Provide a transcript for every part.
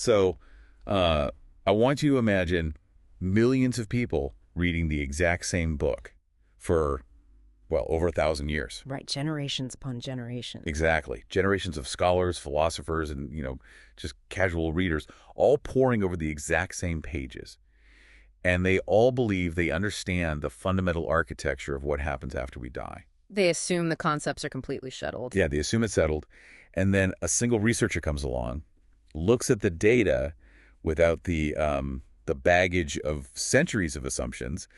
So I want you to imagine millions of people reading the exact same book for, well, over 1,000 years. Right, generations upon generations. Exactly. Generations of scholars, philosophers, and, just casual readers, all poring over the exact same pages. And they all believe they understand the fundamental architecture of what happens after we die. They assume the concepts are completely settled. Yeah, they assume it's settled. And then a single researcher comes along, looks at the data without the baggage of centuries of assumptions,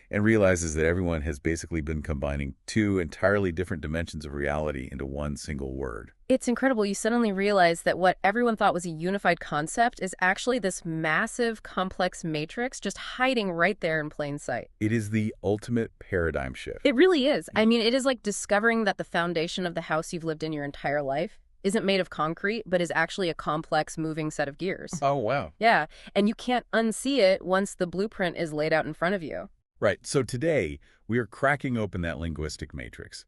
and realizes that everyone has basically been combining two entirely different dimensions of reality into one single word. It's incredible. You suddenly realize that what everyone thought was a unified concept is actually this massive, complex matrix just hiding right there in plain sight. It is the ultimate paradigm shift. It really is. I mean, it is like discovering that the foundation of the house you've lived in your entire life isn't made of concrete, but is actually a complex, moving set of gears. Oh, wow. Yeah, and you can't unsee it once the blueprint is laid out in front of you. Right. So today, we are cracking open that linguistic matrix.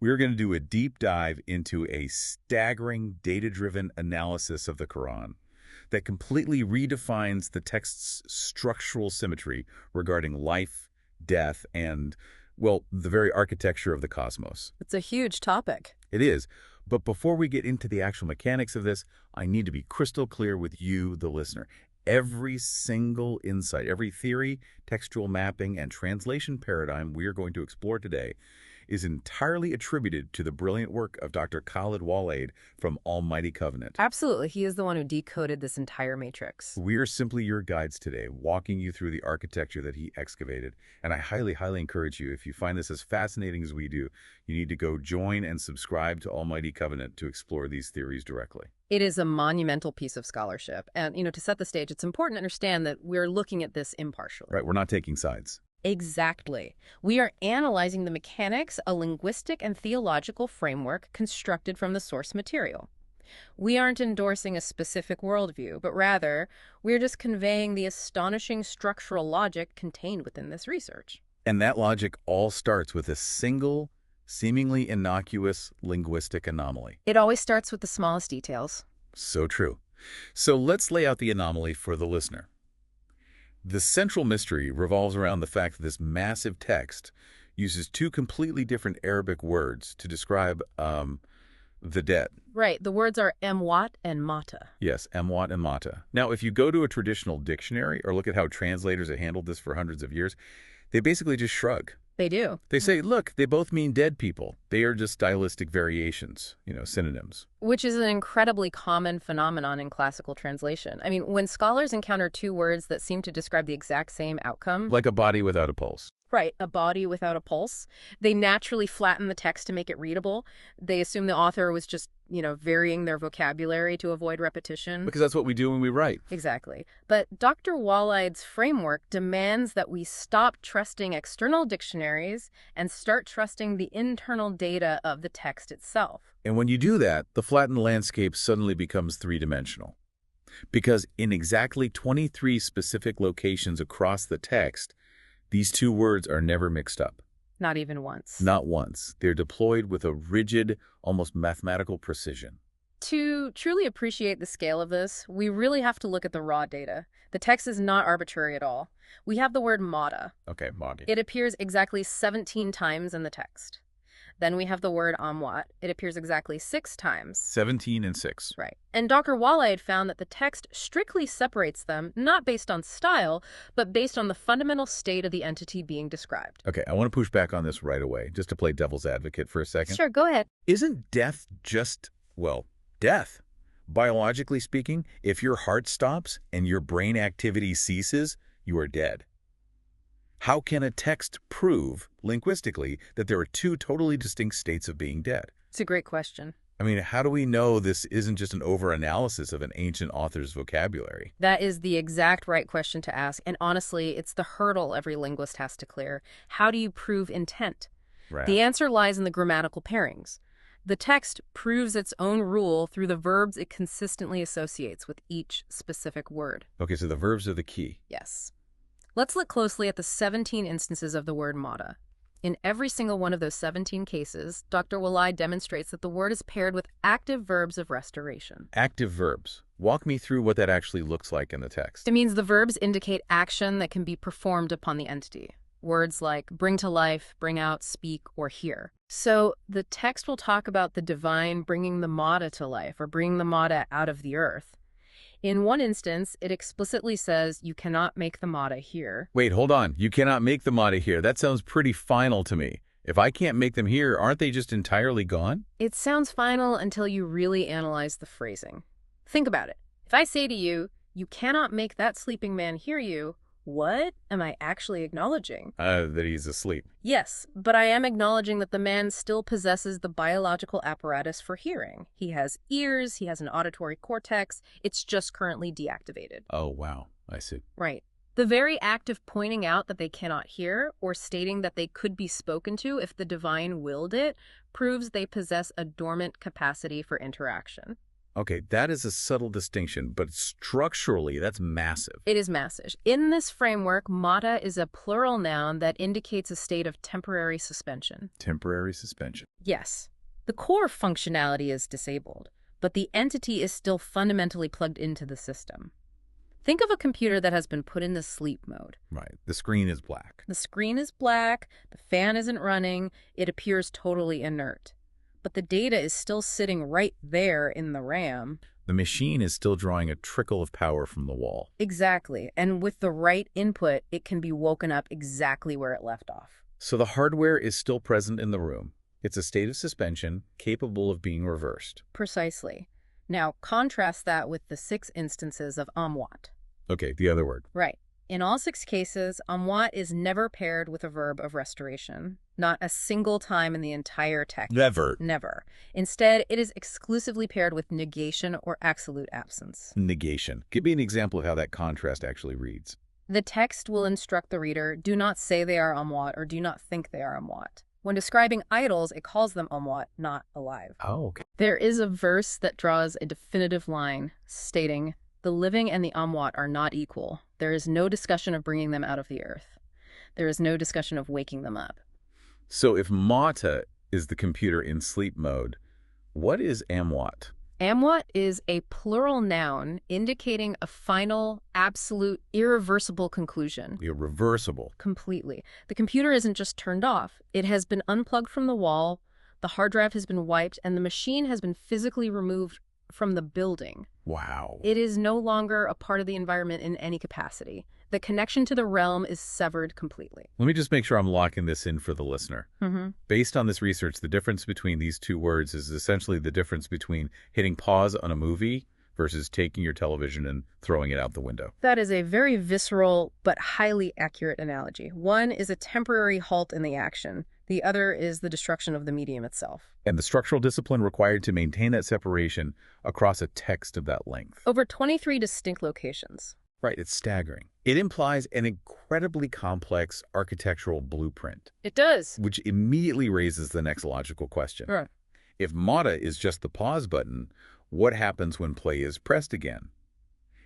We're going to do a deep dive into a staggering, data-driven analysis of the Quran that completely redefines the text's structural symmetry regarding life, death, and, well, the very architecture of the cosmos. It's a huge topic. It is. But before we get into the actual mechanics of this, I need to be crystal clear with you, the listener. Every single insight, every theory, textual mapping, and translation paradigm we are going to explore today is entirely attributed to the brilliant work of Dr. Khaled Waleed from Almighty Covenant. Absolutely. He is the one who decoded this entire matrix. We are simply your guides today, walking you through the architecture that he excavated. And I highly, highly encourage you, if you find this as fascinating as we do, you need to go join and subscribe to Almighty Covenant to explore these theories directly. It is a monumental piece of scholarship. And, to set the stage, it's important to understand that we're looking at this impartially. Right, we're not taking sides. Exactly. We are analyzing the mechanics, a linguistic and theological framework constructed from the source material. We aren't endorsing a specific worldview, but rather, we're just conveying the astonishing structural logic contained within this research. And that logic all starts with a single, seemingly innocuous linguistic anomaly. It always starts with the smallest details. So true. So let's lay out the anomaly for the listener. The central mystery revolves around the fact that this massive text uses two completely different Arabic words to describe the dead. Right. The words are emwat and mata. Yes, emwat and mata. Now, if you go to a traditional dictionary or look at how translators have handled this for hundreds of years, they basically just shrug. They do. They say, look, they both mean dead people. They are just stylistic variations, synonyms. Which is an incredibly common phenomenon in classical translation. I mean, when scholars encounter two words that seem to describe the exact same outcome... Like a body without a pulse. Right, a body without a pulse. They naturally flatten the text to make it readable. They assume the author was just, varying their vocabulary to avoid repetition. Because that's what we do when we write. Exactly. But Dr. Waleed's framework demands that we stop trusting external dictionaries and start trusting the internal data of the text itself. And when you do that, the flattened landscape suddenly becomes three-dimensional. Because in exactly 23 specific locations across the text, these two words are never mixed up. Not even once. Not once. They're deployed with a rigid, almost mathematical precision. To truly appreciate the scale of this, we really have to look at the raw data. The text is not arbitrary at all. We have the word mata. Okay, mata. It appears exactly 17 times in the text. Then we have the word amwat. It appears exactly 6 times. 17 and 6. Right. And Dr. Waleed found that the text strictly separates them, not based on style, but based on the fundamental state of the entity being described. Okay, I want to push back on this right away, just to play devil's advocate for a second. Sure, go ahead. Isn't death just, death? Biologically speaking, if your heart stops and your brain activity ceases, you are dead. How can a text prove, linguistically, that there are two totally distinct states of being dead? It's a great question. I mean, how do we know this isn't just an over-analysis of an ancient author's vocabulary? That is the exact right question to ask, and honestly, it's the hurdle every linguist has to clear. How do you prove intent? Right. The answer lies in the grammatical pairings. The text proves its own rule through the verbs it consistently associates with each specific word. Okay, so the verbs are the key. Yes. Let's look closely at the 17 instances of the word mata. In every single one of those 17 cases, Dr. Waleed demonstrates that the word is paired with active verbs of restoration. Active verbs. Walk me through what that actually looks like in the text. It means the verbs indicate action that can be performed upon the entity. Words like bring to life, bring out, speak, or hear. So the text will talk about the divine bringing the Mada to life or bringing the Mada out of the earth. In one instance, it explicitly says you cannot make the Mada here. Wait, hold on. You cannot make the Mada here. That sounds pretty final to me. If I can't make them here, aren't they just entirely gone? It sounds final until you really analyze the phrasing. Think about it. If I say to you, you cannot make that sleeping man hear you, what am I actually acknowledging? That he's asleep. Yes, but I am acknowledging that the man still possesses the biological apparatus for hearing. He has ears, he has an auditory cortex, it's just currently deactivated. Oh, wow. I see. Right. The very act of pointing out that they cannot hear or stating that they could be spoken to if the divine willed it proves they possess a dormant capacity for interaction. Okay, that is a subtle distinction, but structurally, that's massive. It is massive. In this framework, Mada is a plural noun that indicates a state of temporary suspension. Temporary suspension. Yes. The core functionality is disabled, but the entity is still fundamentally plugged into the system. Think of a computer that has been put in the sleep mode. Right. The screen is black. The screen is black, the fan isn't running, it appears totally inert. But the data is still sitting right there in the RAM. The machine is still drawing a trickle of power from the wall. Exactly. And with the right input, it can be woken up exactly where it left off. So the hardware is still present in the room. It's a state of suspension capable of being reversed. Precisely. Now, contrast that with the 6 instances of amwat. Okay, the other word. Right. In all 6 cases, amwat is never paired with a verb of restoration. Not a single time in the entire text. Never. Never. Instead, it is exclusively paired with negation or absolute absence. Negation. Give me an example of how that contrast actually reads. The text will instruct the reader, do not say they are amwat or do not think they are amwat. When describing idols, it calls them amwat, not alive. Oh, okay. There is a verse that draws a definitive line stating, the living and the amwat are not equal. There is no discussion of bringing them out of the earth. There is no discussion of waking them up. So if Mata is the computer in sleep mode, what is amwat? Amwat is a plural noun indicating a final, absolute, irreversible conclusion. Irreversible. Completely. The computer isn't just turned off. It has been unplugged from the wall, the hard drive has been wiped, and the machine has been physically removed from the building. Wow. It is no longer a part of the environment in any capacity. The connection to the realm is severed completely. Let me just make sure I'm locking this in for the listener. Based on this research, the difference between these two words is essentially the difference between hitting pause on a movie versus taking your television and throwing it out the window. That is a very visceral but highly accurate analogy. One is a temporary halt in the action. The other is the destruction of the medium itself. And the structural discipline required to maintain that separation across a text of that length. Over 23 distinct locations. Right, it's staggering. It implies an incredibly complex architectural blueprint. It does. Which immediately raises the next logical question. Right. If Mata is just the pause button, what happens when play is pressed again?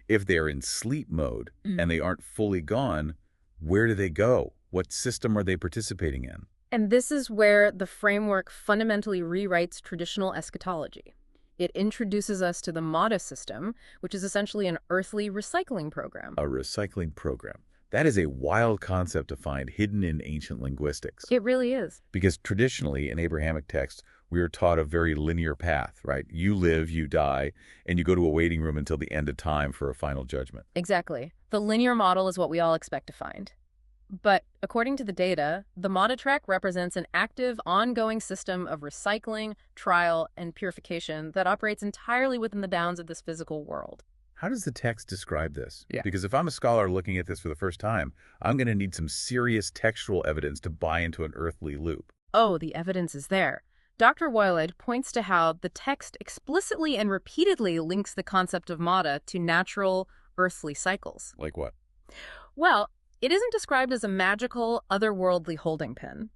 If they're in sleep mode and they aren't fully gone, where do they go? What system are they participating in? And this is where the framework fundamentally rewrites traditional eschatology. It introduces us to the Mada system, which is essentially an earthly recycling program. A recycling program. That is a wild concept to find hidden in ancient linguistics. It really is. Because traditionally, in Abrahamic texts, we are taught a very linear path, right? You live, you die, and you go to a waiting room until the end of time for a final judgment. Exactly. The linear model is what we all expect to find. But according to the data, the Mada track represents an active, ongoing system of recycling, trial, and purification that operates entirely within the bounds of this physical world. How does the text describe this? Yeah. Because if I'm a scholar looking at this for the first time, I'm going to need some serious textual evidence to buy into an earthly loop. Oh, the evidence is there. Dr. Waleed points to how the text explicitly and repeatedly links the concept of Mada to natural, earthly cycles. Like what? Well, it isn't described as a magical, otherworldly holding pen.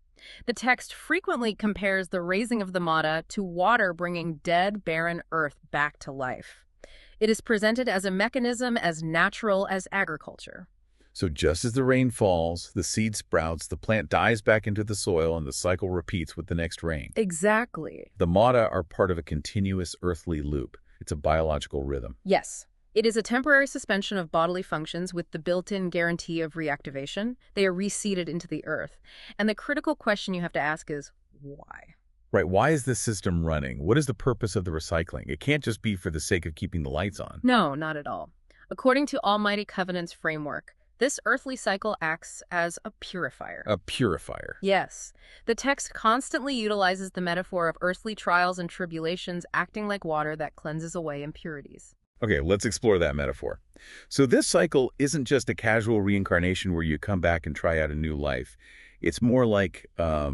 The text frequently compares the raising of the Mada to water bringing dead, barren earth back to life. It is presented as a mechanism as natural as agriculture. So just as the rain falls, the seed sprouts, the plant dies back into the soil, and the cycle repeats with the next rain. Exactly. The Mada are part of a continuous earthly loop. It's a biological rhythm. Yes. It is a temporary suspension of bodily functions with the built-in guarantee of reactivation. They are reseeded into the earth. And the critical question you have to ask is, why? Right, why is this system running? What is the purpose of the recycling? It can't just be for the sake of keeping the lights on. No, not at all. According to Almighty Covenant's framework, this earthly cycle acts as a purifier. A purifier. Yes. The text constantly utilizes the metaphor of earthly trials and tribulations acting like water that cleanses away impurities. Okay, let's explore that metaphor. So this cycle isn't just a casual reincarnation where you come back and try out a new life. It's more like a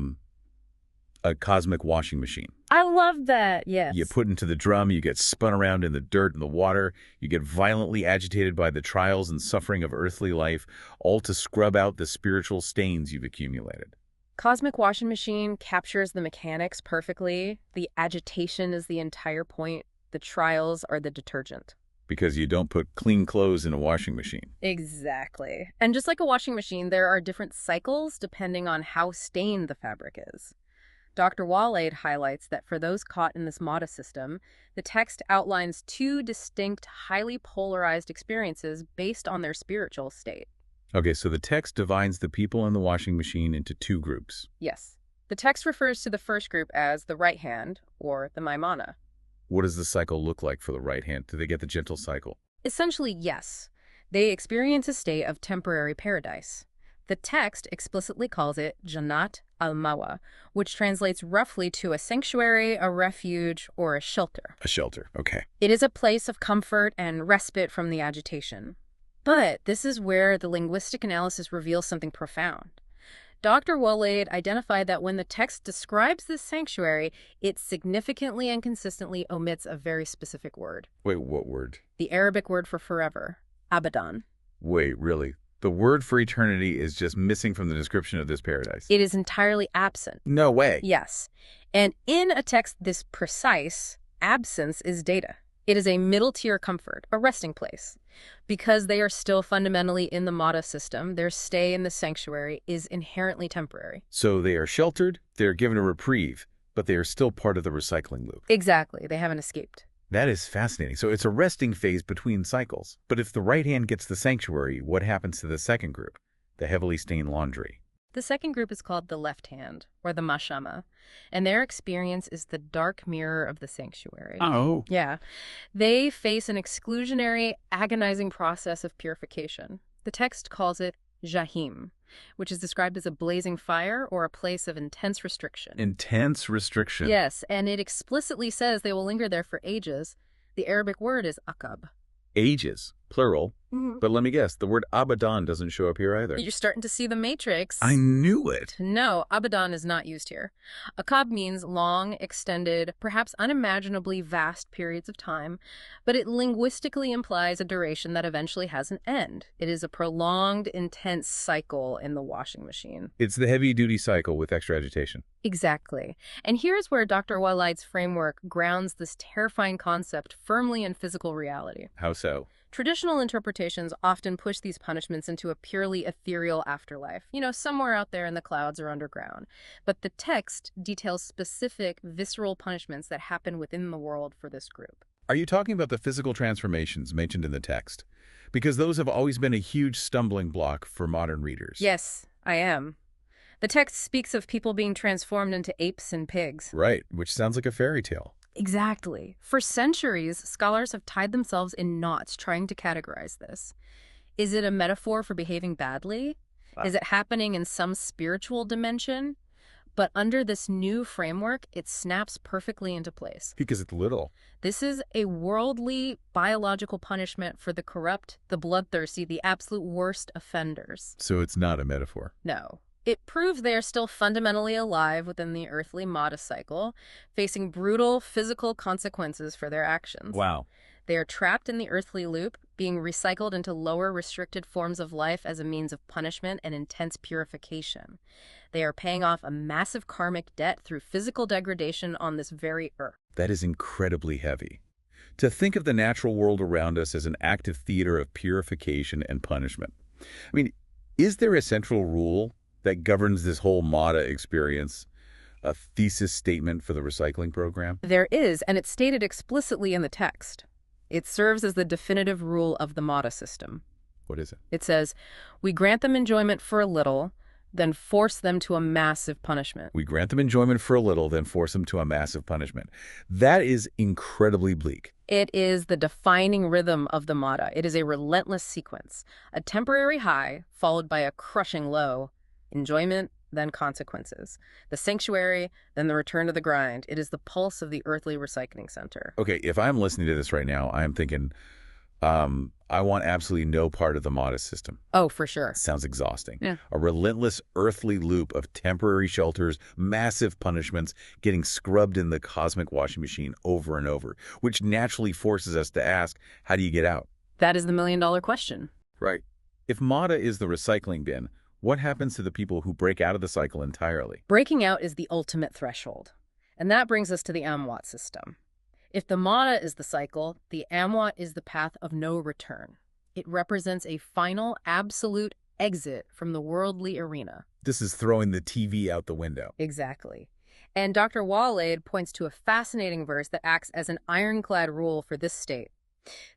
cosmic washing machine. I love that, yes. You put into the drum, you get spun around in the dirt and the water, you get violently agitated by the trials and suffering of earthly life, all to scrub out the spiritual stains you've accumulated. Cosmic washing machine captures the mechanics perfectly. The agitation is the entire point. The trials are the detergent. Because you don't put clean clothes in a washing machine. Exactly. And just like a washing machine, there are different cycles depending on how stained the fabric is. Dr. Waleed highlights that for those caught in this MATA system, the text outlines two distinct, highly polarized experiences based on their spiritual state. Okay, so the text divides the people in the washing machine into two groups. Yes. The text refers to the first group as the right hand, or the Maimana. What does the cycle look like for the right hand? Do they get the gentle cycle? Essentially, yes. They experience a state of temporary paradise. The text explicitly calls it Jannat al-Mawa, which translates roughly to a sanctuary, a refuge, or a shelter. A shelter, okay. It is a place of comfort and respite from the agitation. But this is where the linguistic analysis reveals something profound. Dr. Waleed identified that when the text describes this sanctuary, it significantly and consistently omits a very specific word. Wait, what word? The Arabic word for forever, abadan. Wait, really? The word for eternity is just missing from the description of this paradise? It is entirely absent. No way. Yes. And in a text this precise, absence is data. It is a middle-tier comfort, a resting place. Because they are still fundamentally in the MATA system, their stay in the sanctuary is inherently temporary. So they are sheltered, they're given a reprieve, but they are still part of the recycling loop. Exactly. They haven't escaped. That is fascinating. So it's a resting phase between cycles. But if the right hand gets the sanctuary, what happens to the second group, the heavily stained laundry? The second group is called the left hand, or the mashama, and their experience is the dark mirror of the sanctuary. Oh. Yeah. They face an exclusionary, agonizing process of purification. The text calls it jahim, which is described as a blazing fire or a place of intense restriction. Intense restriction. Yes, and it explicitly says they will linger there for ages. The Arabic word is akab. Ages, plural. But let me guess, the word abadan doesn't show up here either. You're starting to see the matrix. I knew it. No, abadan is not used here. Akab means long, extended, perhaps unimaginably vast periods of time, but it linguistically implies a duration that eventually has an end. It is a prolonged, intense cycle in the washing machine. It's the heavy-duty cycle with extra agitation. Exactly. And here's where Dr. Waleed's framework grounds this terrifying concept firmly in physical reality. How so? Traditional interpretations often push these punishments into a purely ethereal afterlife, somewhere out there in the clouds or underground. But the text details specific, visceral punishments that happen within the world for this group. Are you talking about the physical transformations mentioned in the text? Because those have always been a huge stumbling block for modern readers. Yes, I am. The text speaks of people being transformed into apes and pigs. Right, which sounds like a fairy tale. Exactly. For centuries, scholars have tied themselves in knots trying to categorize this. Is it a metaphor for behaving badly? Is it happening in some spiritual dimension? But under this new framework, it snaps perfectly into place. Because it's literal. This is a worldly, biological punishment for the corrupt, the bloodthirsty, the absolute worst offenders. So it's not a metaphor. No. It proves they are still fundamentally alive within the earthly MATA cycle, facing brutal physical consequences for their actions. Wow. They are trapped in the earthly loop, being recycled into lower restricted forms of life as a means of punishment and intense purification. They are paying off a massive karmic debt through physical degradation on this very earth. That is incredibly heavy. To think of the natural world around us as an active theater of purification and punishment. I mean, is there a central rule that governs this whole MATA experience, a thesis statement for the recycling program? There is, and it's stated explicitly in the text. It serves as the definitive rule of the Mada system. What is it? It says, we grant them enjoyment for a little, then force them to a massive punishment. We grant them enjoyment for a little, then force them to a massive punishment. That is incredibly bleak. It is the defining rhythm of the Mada. It is a relentless sequence. A temporary high, followed by a crushing low. Enjoyment, then consequences. The sanctuary, then the return to the grind. It is the pulse of the earthly recycling center. Okay, if I'm listening to this right now, I'm thinking, I want absolutely no part of the Mada system. Oh, for sure. Sounds exhausting. Yeah. A relentless earthly loop of temporary shelters, massive punishments, getting scrubbed in the cosmic washing machine over and over, which naturally forces us to ask, how do you get out? That is the million-dollar question. Right. If Mada is the recycling bin, what happens to the people who break out of the cycle entirely? Breaking out is the ultimate threshold. And that brings us to the Amwat system. If the Mada is the cycle, the Amwat is the path of no return. It represents a final, absolute exit from the worldly arena. This is throwing the TV out the window. Exactly. And Dr. Waleed points to a fascinating verse that acts as an ironclad rule for this state.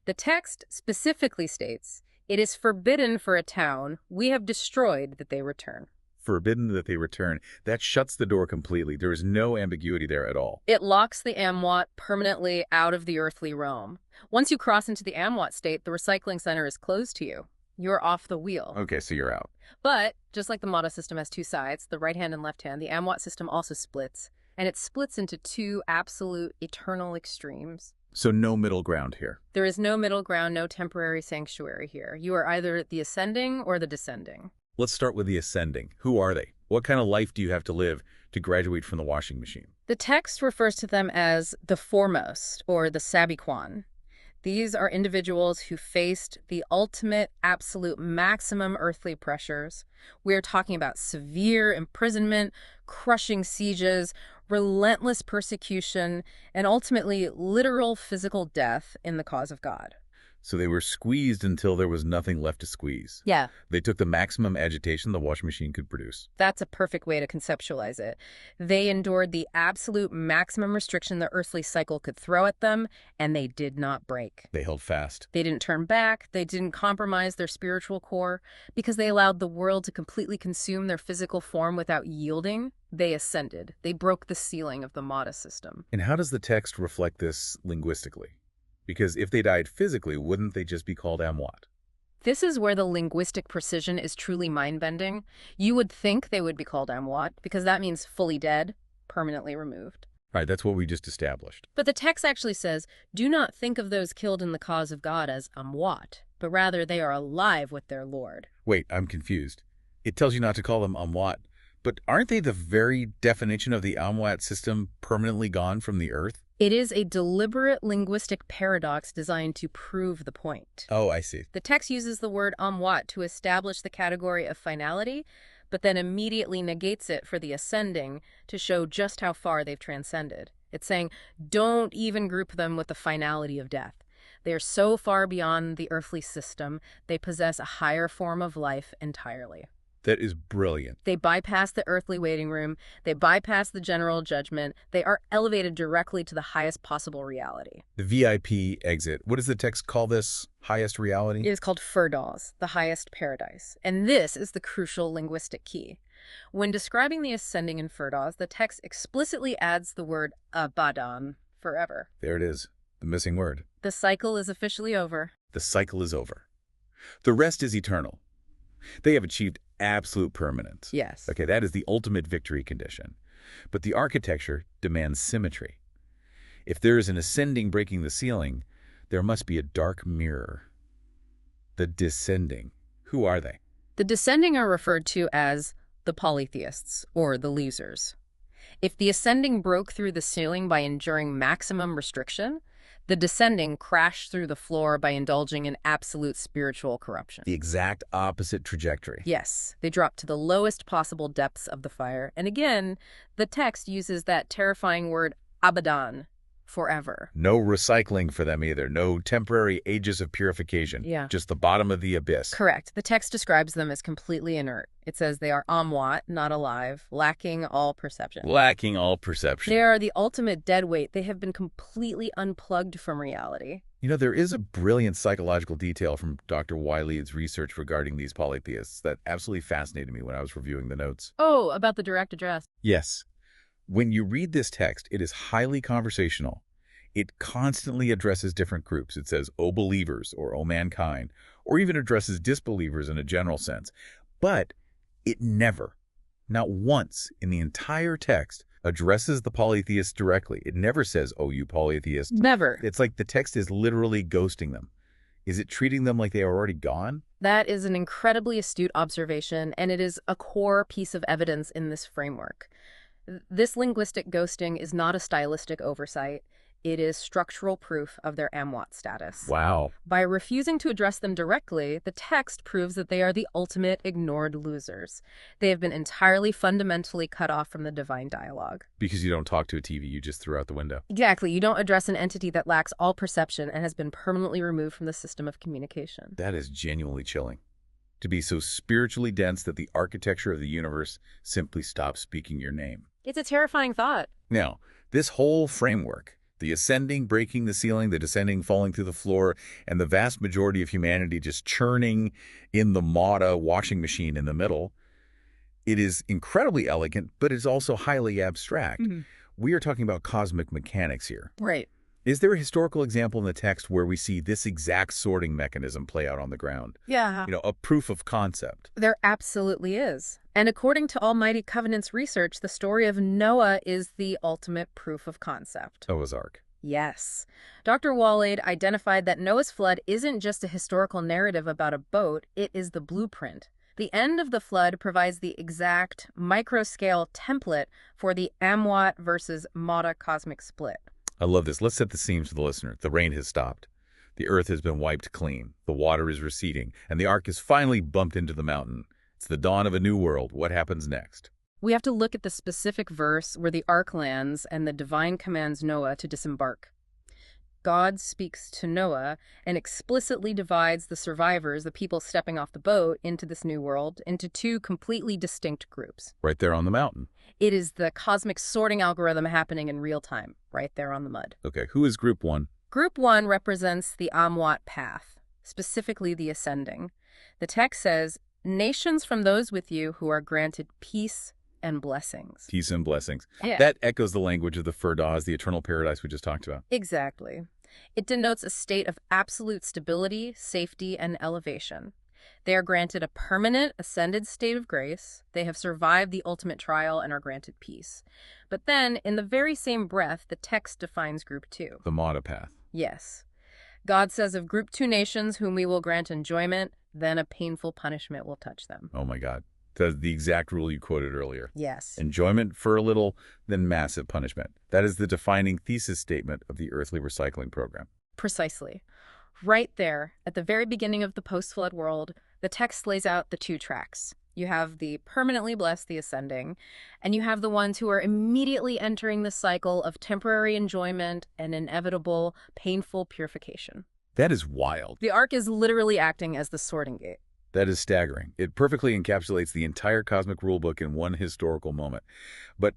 The text specifically states, "It is forbidden for a town we have destroyed that they return." Forbidden that they return. That shuts the door completely. There is no ambiguity there at all. It locks the Amwat permanently out of the earthly realm. Once you cross into the Amwat state, the recycling center is closed to you. You're off the wheel. Okay, so you're out. But, just like the Mada system has two sides, the right hand and left hand, the Amwat system also splits. And it splits into two absolute eternal extremes. So no middle ground here. There is no middle ground, no temporary sanctuary here. You are either the ascending or the descending. Let's start with the ascending. Who are they? What kind of life do you have to live to graduate from the washing machine? The text refers to them as the foremost, or the Sabiquan. These are individuals who faced the ultimate, absolute, maximum earthly pressures. We're talking about severe imprisonment, crushing sieges, relentless persecution, and ultimately literal physical death in the cause of God. So they were squeezed until there was nothing left to squeeze. Yeah. They took the maximum agitation the washing machine could produce. That's a perfect way to conceptualize it. They endured the absolute maximum restriction the earthly cycle could throw at them, and they did not break. They held fast. They didn't turn back. They didn't compromise their spiritual core. Because they allowed the world to completely consume their physical form without yielding, they ascended. They broke the ceiling of the Mada system. And how does the text reflect this linguistically? Because if they died physically, wouldn't they just be called Amwat? This is where the linguistic precision is truly mind-bending. You would think they would be called Amwat, because that means fully dead, permanently removed. Right, that's what we just established. But the text actually says, do not think of those killed in the cause of God as Amwat, but rather they are alive with their Lord. Wait, I'm confused. It tells you not to call them Amwat, but aren't they the very definition of the Amwat system permanently gone from the earth? It is a deliberate linguistic paradox designed to prove the point. Oh, I see. The text uses the word Amwat to establish the category of finality, but then immediately negates it for the ascending to show just how far they've transcended. It's saying, don't even group them with the finality of death. They are so far beyond the earthly system, they possess a higher form of life entirely. That is brilliant. They bypass the earthly waiting room. They bypass the general judgment. They are elevated directly to the highest possible reality. The VIP exit. What does the text call this highest reality? It is called Firdaus, the highest paradise. And this is the crucial linguistic key. When describing the ascending in Firdaus, the text explicitly adds the word abadan, forever. There it is, the missing word. The cycle is officially over. The cycle is over. The rest is eternal. They have achieved absolute permanence. Yes. Okay, that is the ultimate victory condition. But the architecture demands symmetry. If there is an ascending breaking the ceiling, there must be a dark mirror. The descending. Who are they? The descending are referred to as the polytheists, or the losers. If the ascending broke through the ceiling by enduring maximum restriction, the descending crashed through the floor by indulging in absolute spiritual corruption. The exact opposite trajectory. Yes, they dropped to the lowest possible depths of the fire. And again, the text uses that terrifying word abadan, forever. No recycling for them either. No temporary ages of purification. Yeah. Just the bottom of the abyss. Correct. The text describes them as completely inert. It says they are amwat, not alive, lacking all perception. Lacking all perception. They are the ultimate dead weight. They have been completely unplugged from reality. You know, there is a brilliant psychological detail from Dr. Waleed's research regarding these polytheists that absolutely fascinated me when I was reviewing the notes. Oh, about the direct address. Yes. When you read this text, it is highly conversational. It constantly addresses different groups. It says, "O believers," or "O mankind," or even addresses disbelievers in a general sense. But it never, not once in the entire text, addresses the polytheists directly. It never says, "Oh, you polytheists." Never. It's like the text is literally ghosting them. Is it treating them like they are already gone? That is an incredibly astute observation, and it is a core piece of evidence in this framework. This linguistic ghosting is not a stylistic oversight. It is structural proof of their amwat status. Wow. By refusing to address them directly, the text proves that they are the ultimate ignored losers. They have been entirely fundamentally cut off from the divine dialogue. Because you don't talk to a TV, you just threw out the window. Exactly. You don't address an entity that lacks all perception and has been permanently removed from the system of communication. That is genuinely chilling. To be so spiritually dense that the architecture of the universe simply stops speaking your name. It's a terrifying thought. Now, this whole framework, the ascending, breaking the ceiling, the descending, falling through the floor, and the vast majority of humanity just churning in the Mada washing machine in the middle, it is incredibly elegant, but it's also highly abstract. We are talking about cosmic mechanics here. Right. Is there a historical example in the text where we see this exact sorting mechanism play out on the ground? Yeah. You know, a proof of concept. There absolutely is. And according to Almighty Covenant's research, the story of Noah is the ultimate proof of concept. Noah's Ark. Yes. Dr. Waleed identified that Noah's flood isn't just a historical narrative about a boat, it is the blueprint. The end of the flood provides the exact micro-scale template for the Amwat versus Mada cosmic split. I love this. Let's set the scene for the listener. The rain has stopped. The earth has been wiped clean. The water is receding, and the ark is finally bumped into the mountain. It's the dawn of a new world. What happens next? We have to look at the specific verse where the ark lands and the divine commands Noah to disembark. God speaks to Noah and explicitly divides the survivors, the people stepping off the boat into this new world, into two completely distinct groups. Right there on the mountain. It is the cosmic sorting algorithm happening in real time, right there on the mud. Okay, who is group one? Group one represents the Amwat path, specifically the ascending. The text says, "Nations from those with you who are granted peace and blessings." Peace and blessings. Yeah. That echoes the language of the Firdaus, the eternal paradise we just talked about. Exactly. It denotes a state of absolute stability, safety, and elevation. They are granted a permanent, ascended state of grace. They have survived the ultimate trial and are granted peace. But then, in the very same breath, the text defines Group 2. The Mada path. Yes. God says of Group 2 nations whom we will grant enjoyment, then a painful punishment will touch them. Oh my God. That's the exact rule you quoted earlier. Yes. Enjoyment for a little, then massive punishment. That is the defining thesis statement of the earthly recycling program. Precisely. Right there, at the very beginning of the post-flood world, the text lays out the two tracks. You have the permanently blessed, the ascending, and you have the ones who are immediately entering the cycle of temporary enjoyment and inevitable, painful purification. That is wild. The ark is literally acting as the sorting gate. That is staggering. It perfectly encapsulates the entire cosmic rulebook in one historical moment. But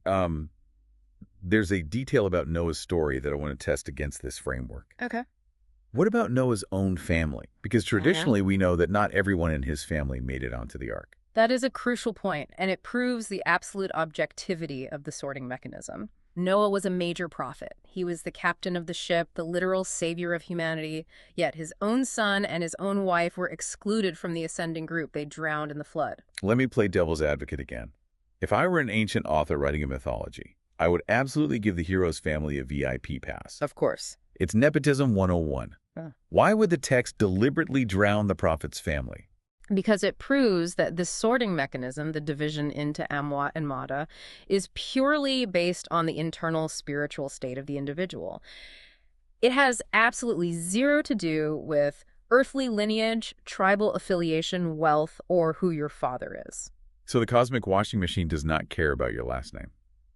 there's a detail about Noah's story that I want to test against this framework. Okay. What about Noah's own family? Because traditionally we know that not everyone in his family made it onto the ark. That is a crucial point, and it proves the absolute objectivity of the sorting mechanism. Noah was a major prophet. He was the captain of the ship, the literal savior of humanity, yet his own son and his own wife were excluded from the ascending group. They drowned in the flood. Let me play devil's advocate again. If I were an ancient author writing a mythology, I would absolutely give the hero's family a VIP pass. Of course. It's nepotism 101. Why would the text deliberately drown the prophet's family? Because it proves that this sorting mechanism, the division into Amwat and Mada, is purely based on the internal spiritual state of the individual. It has absolutely zero to do with earthly lineage, tribal affiliation, wealth, or who your father is. So the cosmic washing machine does not care about your last name.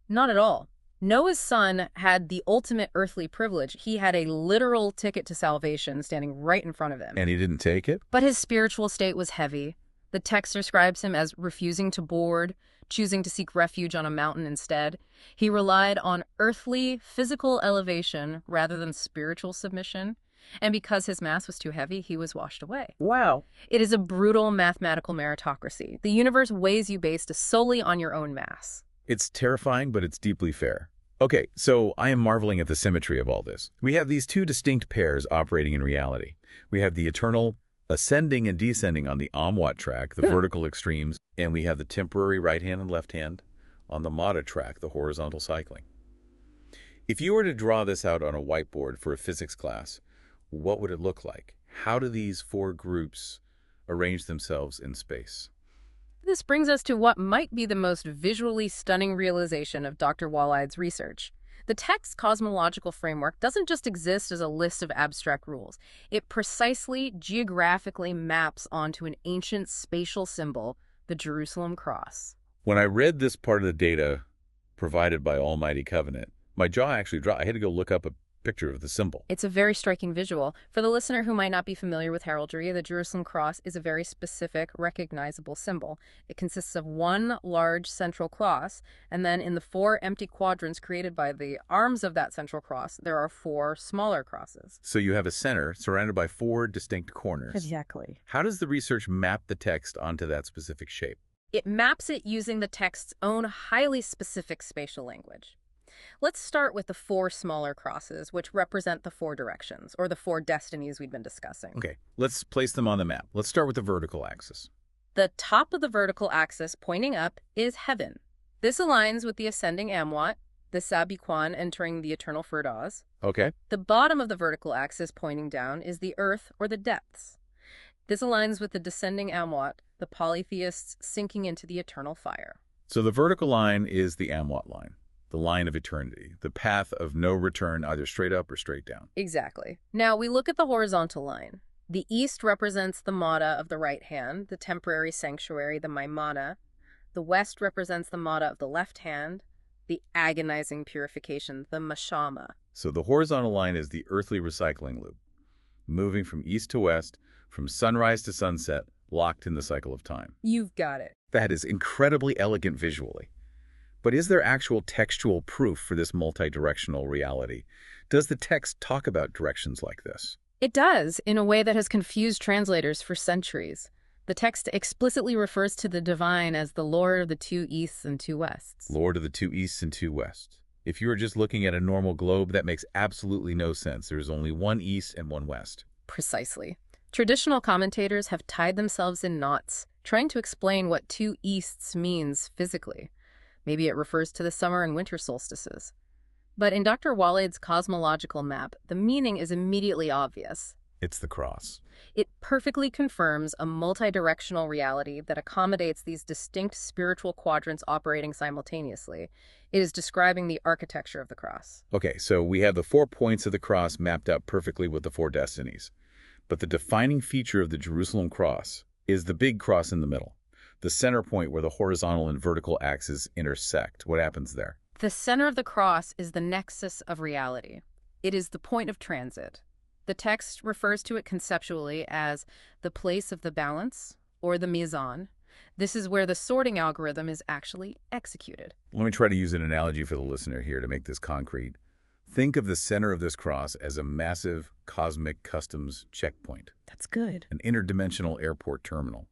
Not at all. Noah's son had the ultimate earthly privilege. He had a literal ticket to salvation standing right in front of him. And he didn't take it? But his spiritual state was heavy. The text describes him as refusing to board, choosing to seek refuge on a mountain instead. He relied on earthly, physical elevation rather than spiritual submission. And because his mass was too heavy, he was washed away. Wow. It is a brutal mathematical meritocracy. The universe weighs you based solely on your own mass. It's terrifying, but it's deeply fair. Okay, so I am marveling at the symmetry of all this. We have these two distinct pairs operating in reality. We have the eternal ascending and descending on the Amwat track, the vertical extremes, and we have the temporary right hand and left hand on the Mata track, the horizontal cycling. If you were to draw this out on a whiteboard for a physics class, what would it look like? How do these four groups arrange themselves in space? This brings us to what might be the most visually stunning realization of Dr. Waleed's research. The text's cosmological framework doesn't just exist as a list of abstract rules. It precisely, geographically maps onto an ancient spatial symbol, the Jerusalem cross. When I read this part of the data provided by Almighty Covenant, my jaw actually dropped. I had to go look up a picture of the symbol. It's a very striking visual. For the listener who might not be familiar with heraldry, the Jerusalem cross is a very specific, recognizable symbol. It consists of one large central cross, and then in the four empty quadrants created by the arms of that central cross, there are four smaller crosses. So you have a center surrounded by four distinct corners. Exactly. How does the research map the text onto that specific shape? It maps it using the text's own highly specific spatial language. Let's start with the four smaller crosses, which represent the four directions, or the four destinies we've been discussing. Okay, let's place them on the map. Let's start with the vertical axis. The top of the vertical axis pointing up is heaven. This aligns with the ascending Amwat, the Sabiquan entering the eternal Firdaus. Okay. The bottom of the vertical axis pointing down is the earth, or the depths. This aligns with the descending Amwat, the polytheists sinking into the eternal fire. So the vertical line is the Amwat line, the line of eternity, the path of no return, either straight up or straight down. Exactly. Now we look at the horizontal line. The east represents the Mata of the right hand, the temporary sanctuary, the Maimana. The west represents the Mata of the left hand, the agonizing purification, the Mashama. So the horizontal line is the earthly recycling loop, moving from east to west, from sunrise to sunset, locked in the cycle of time. You've got it. That is incredibly elegant visually. But is there actual textual proof for this multi-directional reality? Does the text talk about directions like this? It does, in a way that has confused translators for centuries. The text explicitly refers to the divine as the Lord of the two easts and two wests. Lord of the two easts and two wests. If you were just looking at a normal globe, that makes absolutely no sense. There is only one east and one west. Precisely. Traditional commentators have tied themselves in knots, trying to explain what two easts means physically. Maybe it refers to the summer and winter solstices. But in Dr. Waleed's cosmological map, the meaning is immediately obvious. It's the cross. It perfectly confirms a multidirectional reality that accommodates these distinct spiritual quadrants operating simultaneously. It is describing the architecture of the cross. Okay, so we have the 4 points of the cross mapped out perfectly with the 4 destinies. But the defining feature of the Jerusalem cross is the big cross in the middle, the center point where the horizontal and vertical axes intersect. What happens there? The center of the cross is the nexus of reality. It is the point of transit. The text refers to it conceptually as the place of the balance, or the mizan. This is where the sorting algorithm is actually executed. Let me try to use an analogy for the listener here to make this concrete. Think of the center of this cross as a massive cosmic customs checkpoint. That's good. An interdimensional airport terminal.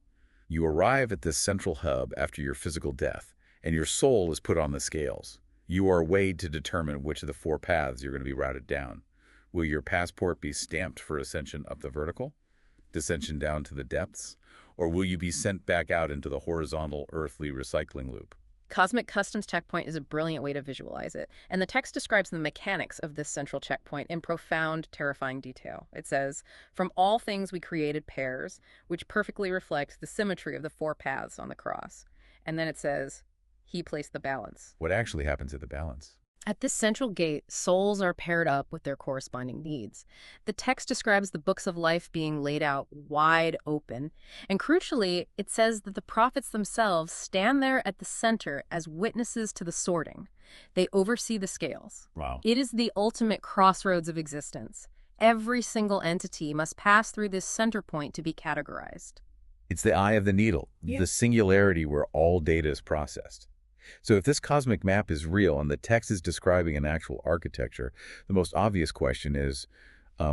You arrive at this central hub after your physical death, and your soul is put on the scales. You are weighed to determine which of the 4 paths you're going to be routed down. Will your passport be stamped for ascension up the vertical, descension down to the depths, or will you be sent back out into the horizontal earthly recycling loop? Cosmic customs checkpoint is a brilliant way to visualize it, and the text describes the mechanics of this central checkpoint in profound, terrifying detail. It says, "From all things we created pairs, which perfectly reflect the symmetry of the 4 paths on the cross." And then it says, "He placed the balance." What actually happens at the balance? At this central gate, souls are paired up with their corresponding needs. The text describes the books of life being laid out wide open, and crucially, it says that the prophets themselves stand there at the center as witnesses to the sorting. They oversee the scales. Wow. It is the ultimate crossroads of existence. Every single entity must pass through this center point to be categorized. It's the eye of the needle, the singularity where all data is processed. So if this cosmic map is real and the text is describing an actual architecture, the most obvious question is,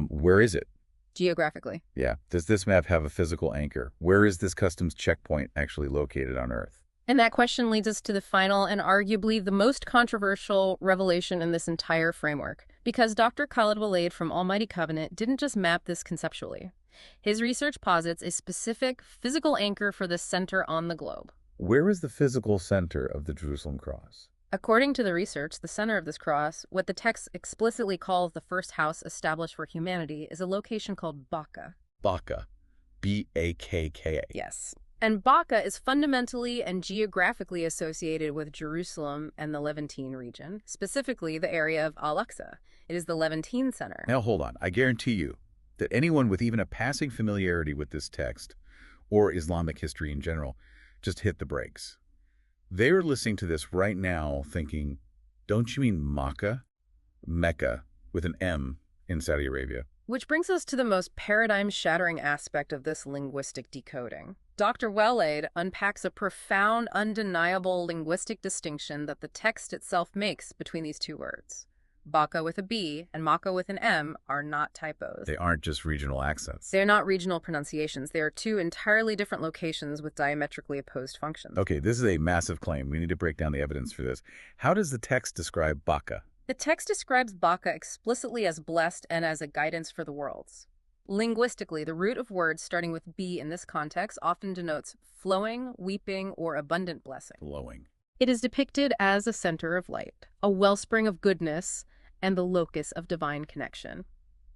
where is it? Geographically. Yeah. Does this map have a physical anchor? Where is this customs checkpoint actually located on Earth? And that question leads us to the final and arguably the most controversial revelation in this entire framework. Because Dr. Khaled Waleed from Almighty Covenant didn't just map this conceptually. His research posits a specific physical anchor for the center on the globe. Where is the physical center of the Jerusalem cross? According to the research, the center of this cross, what the text explicitly calls the first house established for humanity, is a location called Bakka. Bakka. B-A-K-K-A. Yes. And Bakka is fundamentally and geographically associated with Jerusalem and the Levantine region, specifically the area of Al-Aqsa. It is the Levantine center. Now hold on. I guarantee you that anyone with even a passing familiarity with this text, or Islamic history in general, just hit the brakes. They're listening to this right now thinking, don't you mean Makkah? Mecca, with an M in Saudi Arabia. Which brings us to the most paradigm-shattering aspect of this linguistic decoding. Dr. Waleed unpacks a profound, undeniable linguistic distinction that the text itself makes between these two words. Bakka with a B and Makkah with an M are not typos. They aren't just regional accents. They're not regional pronunciations. They are two entirely different locations with diametrically opposed functions. Okay, this is a massive claim. We need to break down the evidence for this. How does the text describe Bakka? The text describes Bakka explicitly as blessed and as a guidance for the worlds. Linguistically, the root of words starting with B in this context often denotes flowing, weeping, or abundant blessing. Flowing. It is depicted as a center of light, a wellspring of goodness, and the locus of divine connection.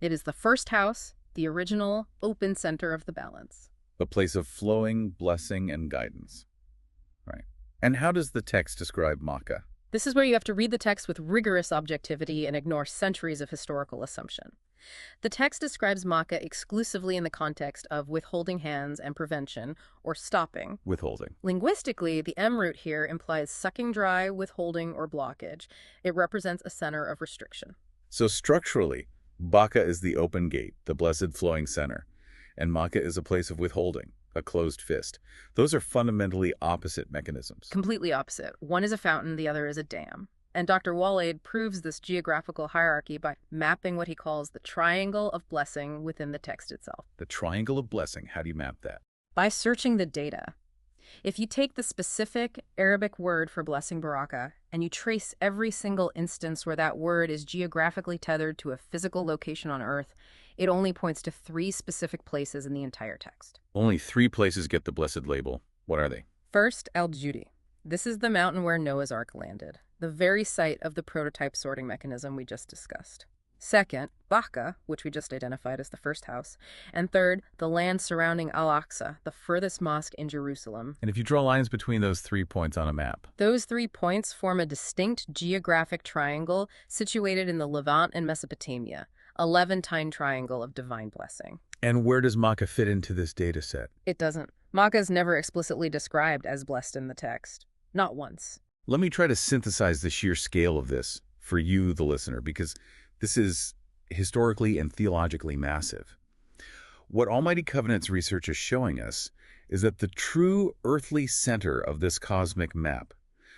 It is the first house, the original, open center of the balance. A place of flowing, blessing, and guidance. Right. And how does the text describe Makkah? This is where you have to read the text with rigorous objectivity and ignore centuries of historical assumption. The text describes Makkah exclusively in the context of withholding hands and prevention, or stopping. Withholding. Linguistically, the M root here implies sucking dry, withholding, or blockage. It represents a center of restriction. So structurally, Bakka is the open gate, the blessed flowing center, and Makkah is a place of withholding, a closed fist. Those are fundamentally opposite mechanisms. Completely opposite. One is a fountain, the other is a dam. And Dr. Waleed proves this geographical hierarchy by mapping what he calls the triangle of blessing within the text itself. The triangle of blessing, how do you map that? By searching the data. If you take the specific Arabic word for blessing baraka and you trace every single instance where that word is geographically tethered to a physical location on Earth, it only points to 3 specific places in the entire text. Only 3 places get the blessed label. What are they? First, Al-Judi. This is the mountain where Noah's Ark landed, the very site of the prototype sorting mechanism we just discussed. Second, Bakka, which we just identified as the first house. And third, the land surrounding Al-Aqsa, the furthest mosque in Jerusalem. And if you draw lines between those 3 points on a map? Those 3 points form a distinct geographic triangle situated in the Levant and Mesopotamia, a Levantine triangle of divine blessing. And where does Makkah fit into this data set? It doesn't. Makkah is never explicitly described as blessed in the text. Not once. Let me try to synthesize the sheer scale of this for you, the listener, because this is historically and theologically massive. What Almighty Covenant's research is showing us is that the true earthly center of this cosmic map,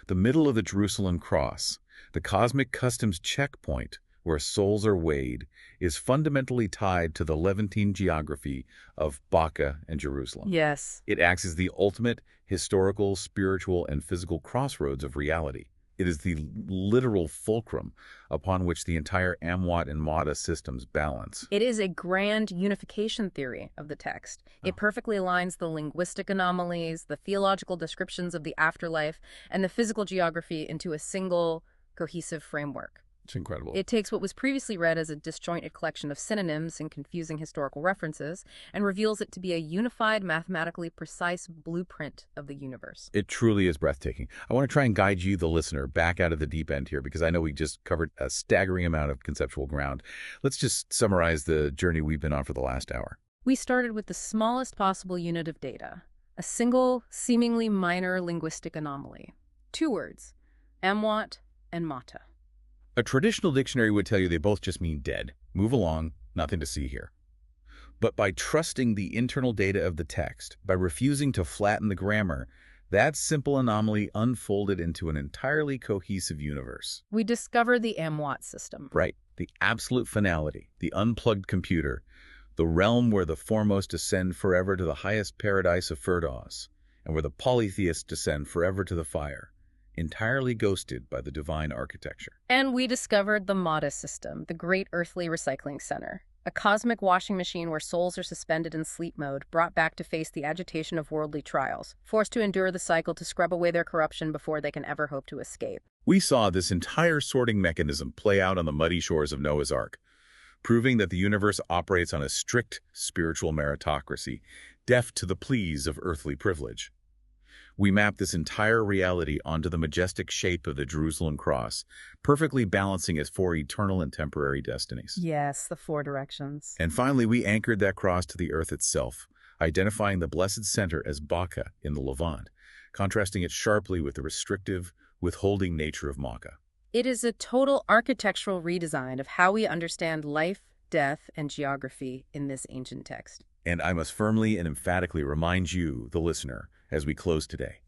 the middle of the Jerusalem cross, the cosmic customs checkpoint where souls are weighed, is fundamentally tied to the Levantine geography of Bakka and Jerusalem. Yes. It acts as the ultimate historical, spiritual, and physical crossroads of reality. It is the literal fulcrum upon which the entire Amwat and Mada systems balance. It is a grand unification theory of the text. It perfectly aligns the linguistic anomalies, the theological descriptions of the afterlife, and the physical geography into a single, cohesive framework. It's incredible. It takes what was previously read as a disjointed collection of synonyms and confusing historical references and reveals it to be a unified, mathematically precise blueprint of the universe. It truly is breathtaking. I want to try and guide you, the listener, back out of the deep end here because I know we just covered a staggering amount of conceptual ground. Let's just summarize the journey we've been on for the last hour. We started with the smallest possible unit of data, a single, seemingly minor linguistic anomaly. 2 words, Amwat and mata. A traditional dictionary would tell you they both just mean dead. Move along, nothing to see here. But by trusting the internal data of the text, by refusing to flatten the grammar, that simple anomaly unfolded into an entirely cohesive universe. We discovered the Amwat system. Right, the absolute finality, the unplugged computer, the realm where the foremost ascend forever to the highest paradise of Firdaus, and where the polytheists descend forever to the fire, entirely ghosted by the divine architecture. And we discovered the Mata system, the great earthly recycling center. A cosmic washing machine where souls are suspended in sleep mode, brought back to face the agitation of worldly trials, forced to endure the cycle to scrub away their corruption before they can ever hope to escape. We saw this entire sorting mechanism play out on the muddy shores of Noah's Ark, proving that the universe operates on a strict spiritual meritocracy, deaf to the pleas of earthly privilege. We map this entire reality onto the majestic shape of the Jerusalem cross, perfectly balancing its four eternal and temporary destinies. Yes, the four directions. And finally, we anchored that cross to the earth itself, identifying the blessed center as Baka in the Levant, contrasting it sharply with the restrictive, withholding nature of Makkah. It is a total architectural redesign of how we understand life, death, and geography in this ancient text. And I must firmly and emphatically remind you, the listener, as we close today,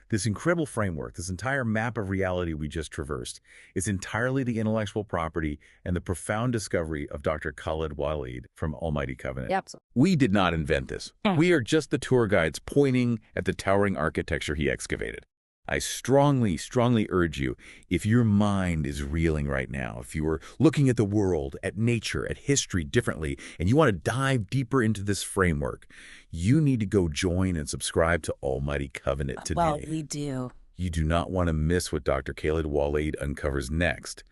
this incredible framework, this entire map of reality we just traversed, is entirely the intellectual property and the profound discovery of Dr. Khaled Waleed from Almighty Covenant. Yep. We did not invent this. We are just the tour guides pointing at the towering architecture he excavated. I strongly, strongly urge you, if your mind is reeling right now, if you are looking at the world, at nature, at history differently, and you want to dive deeper into this framework, you need to go join and subscribe to Almighty Covenant today. Well, we do. You do not want to miss what Dr. Khaled Waleed uncovers next.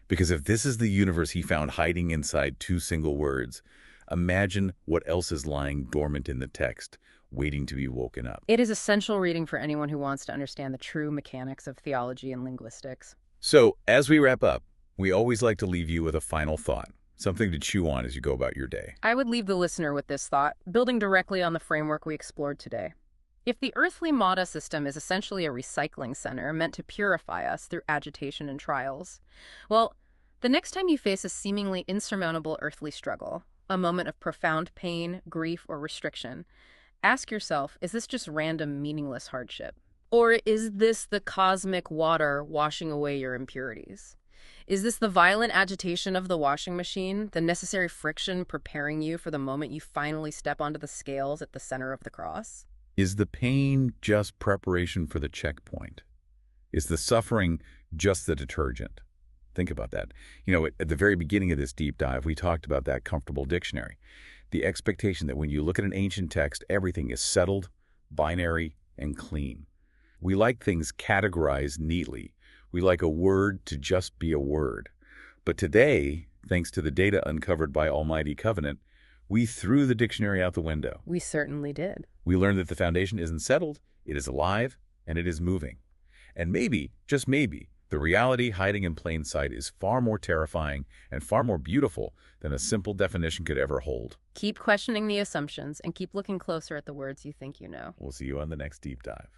Because if this is the universe he found hiding inside two single words, imagine what else is lying dormant in the text, waiting to be woken up. It is essential reading for anyone who wants to understand the true mechanics of theology and linguistics. So, as we wrap up, we always like to leave you with a final thought, something to chew on as you go about your day. I would leave the listener with this thought, building directly on the framework we explored today. If the earthly Mata system is essentially a recycling center meant to purify us through agitation and trials, well, the next time you face a seemingly insurmountable earthly struggle, a moment of profound pain, grief, or restriction, ask yourself, is this just random, meaningless hardship? Or is this the cosmic water washing away your impurities? Is this the violent agitation of the washing machine, the necessary friction preparing you for the moment you finally step onto the scales at the center of the cross? Is the pain just preparation for the checkpoint? Is the suffering just the detergent? Think about that. You know, at the very beginning of this deep dive, we talked about that comfortable dictionary. The expectation that when you look at an ancient text, everything is settled, binary, and clean. We like things categorized neatly. We like a word to just be a word. But today, thanks to the data uncovered by Almighty Covenant, we threw the dictionary out the window. We certainly did. We learned that the foundation isn't settled, it is alive, and it is moving. And maybe, just maybe, the reality hiding in plain sight is far more terrifying and far more beautiful than a simple definition could ever hold. Keep questioning the assumptions and keep looking closer at the words you think you know. We'll see you on the next deep dive.